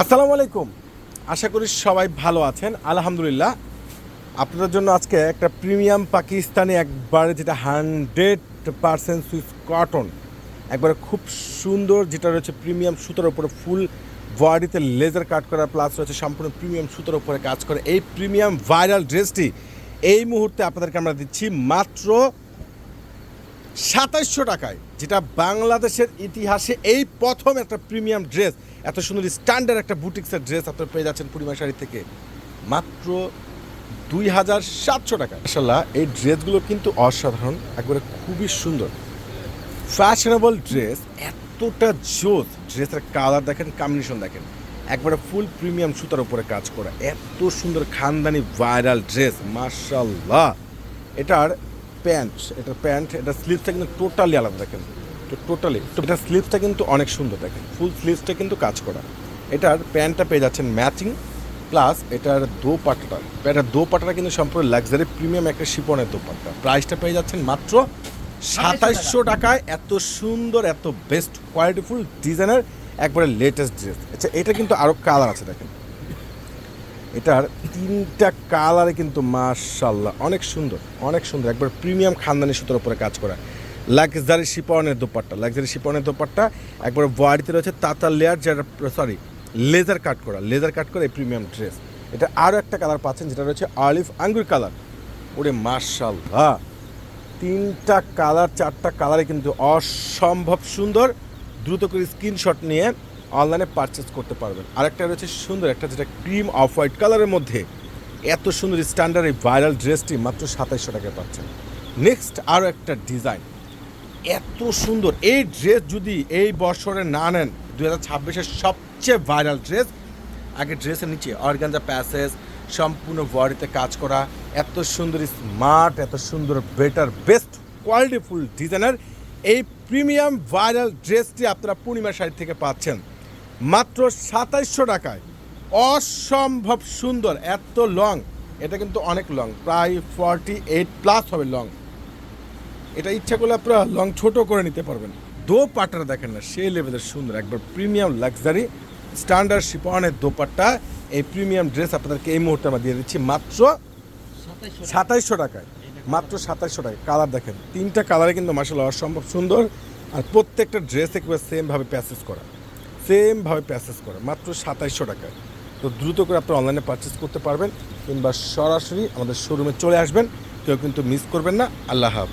আসসালামু আলাইকুম। আশা করি সবাই ভালো আছেন। আলহামদুলিল্লাহ। আপনাদের জন্য আজকে একটা প্রিমিয়াম পাকিস্তানি একবারে যেটা 100% সুইস কটন, একবারে খুব সুন্দর, যেটা রয়েছে প্রিমিয়াম সুতার উপরে ফুল বডিতে লেজার কাট করা, প্লাস রয়েছে সম্পূর্ণ প্রিমিয়াম সুতার উপরে কাজ করে এই প্রিমিয়াম ভাইরাল ড্রেসটি এই মুহূর্তে আপনাদেরকে আমরা দিচ্ছি মাত্র 2700 টাকায়, যেটা বাংলাদেশের ইতিহাসে এই প্রথম একটা প্রিমিয়াম ড্রেস, এত সুন্দর স্ট্যান্ডার্ড একটা বুটিক্সের ড্রেস আপনারা পেয়ে যাচ্ছেন পূর্ণিমা শাড়ি থেকে মাত্র 2700 টাকা। মাশাআল্লাহ, এই ড্রেসগুলো কিন্তু অসাধারণ, একবারে খুবই সুন্দর ফ্যাশনেবল ড্রেস, এতটা জোস। ড্রেসের কালার দেখেন, কম্বিনেশন দেখেন, একবারে ফুল প্রিমিয়াম সুতার উপরে কাজ করা, এত সুন্দর খানদানি ভাইরাল ড্রেস। মাশাআল্লাহ, এটার প্যান্ট, এটা স্লিভসটা কিন্তু টোটালি আলাদা দেখেন, টোটালি এটা স্লিভসটা কিন্তু অনেক সুন্দর দেখেন, ফুল স্লিভসটা কিন্তু কাজ করা। এটার প্যান্টটা পেয়ে যাচ্ছেন ম্যাচিং, প্লাস এটার দোপাট্টাটা কিন্তু সম্পূর্ণ লাক্সারি প্রিমিয়াম একটা শিপনের দোপাট্টা। প্রাইসটা পেয়ে যাচ্ছেন মাত্র 2700 টাকায়। এত সুন্দর, এত বেস্ট কোয়ালিটিফুল ডিজাইনের একবারে লেটেস্ট ড্রেস। আচ্ছা, এটা কিন্তু আরও কালার আছে দেখেন, এটার 3টা কালারে কিন্তু মাশাআল্লাহ অনেক সুন্দর, একবার প্রিমিয়াম খানদানি সুতোর উপরে কাজ করা লাক্সারি শিপনের দোপাট্টা, একবার বডিতে রয়েছে তাতার লেয়ার, যেটা লেজার কাট করা এই প্রিমিয়াম ড্রেস। এটা আরও একটা কালার পাচ্ছেন, যেটা রয়েছে অলিভ আঙ্গুর কালার। ওরে মাশাআল্লাহ, 3টা কালার 4টা কালারে কিন্তু অসম্ভব সুন্দর। দ্রুত করে স্ক্রিনশট নিয়ে অনলাইনে পারচেস করতে পারবেন। আরেকটা রয়েছে সুন্দর একটা, যেটা ক্রিম অফ হোয়াইট কালারের মধ্যে এত সুন্দর স্ট্যান্ডার্ড এই ভাইরাল ড্রেসটি মাত্র 2700 টাকায় পাচ্ছেন। নেক্সট আরও একটা ডিজাইন, এত সুন্দর এই ড্রেস যদি এই বছরে না নেন, 2026-এর সবচেয়ে ভাইরাল ড্রেস। আগে ড্রেসের নিচে অর্গানজা প্যাসেজ, সম্পূর্ণ বডিতে কাজ করা, এত সুন্দর স্মার্ট, এত সুন্দর বেটার বেস্ট কোয়ালিটিফুল ডিজাইনের এই প্রিমিয়াম ভাইরাল ড্রেসটি আপনারা পূর্ণিমা শাড়ি থেকে পাচ্ছেন মাত্র 2700 টাকায়। অসম্ভব সুন্দর, এত লং, এটা কিন্তু অনেক লং, প্রায় 48+ হবে লং। এটা ইচ্ছা করলে আপনারা লং ছোট করে নিতে পারবেন। দোপাট্টাটা দেখেন না, সেই লেভেলের সুন্দর, একবার প্রিমিয়াম লাক্সারি স্ট্যান্ডার্ড শিপনের দোপাট্টা। এই প্রিমিয়াম ড্রেস আপনাদেরকে এই মুহূর্তে আমরা দিয়ে দিচ্ছি মাত্র 2700 টাকায়, মাত্র 2700 টাকায়। কালার দেখেন, 3টা কালারে কিন্তু মাশাআল্লাহ অসম্ভব সুন্দর, আর প্রত্যেকটা ড্রেস একবার সেমভাবে প্যাসেজ করা মাত্র 2700 টাকায়। তো দ্রুত করে আপনারা অনলাইনে পারচেস করতে পারবেন, কিংবা সরাসরি আমাদের শোরুমে চলে আসবেন, কেউ কিন্তু মিস করবেন না। আল্লাহ হাফেজ।